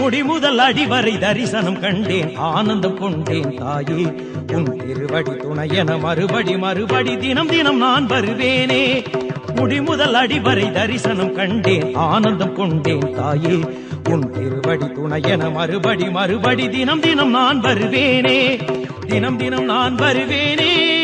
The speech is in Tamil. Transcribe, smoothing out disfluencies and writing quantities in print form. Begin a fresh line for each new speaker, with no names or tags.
முடிமுதல் அடிவரை தரிசனம் கண்டேன், ஆனந்தம் கொண்டேன் தாயே. உன் திருவடி துணையென மறுபடி மறுபடி தினம் தினம் நான் வருவேனே. முடிமுதல் அடிவரை தரிசனம் கண்டேன், ஆனந்தம் கொண்டேன் தாயே. உன் திருவடி துணையென மறுபடி மறுபடி தினம் தினம் நான் வருவேனே. தினம் தினம் நான் வருவேனே.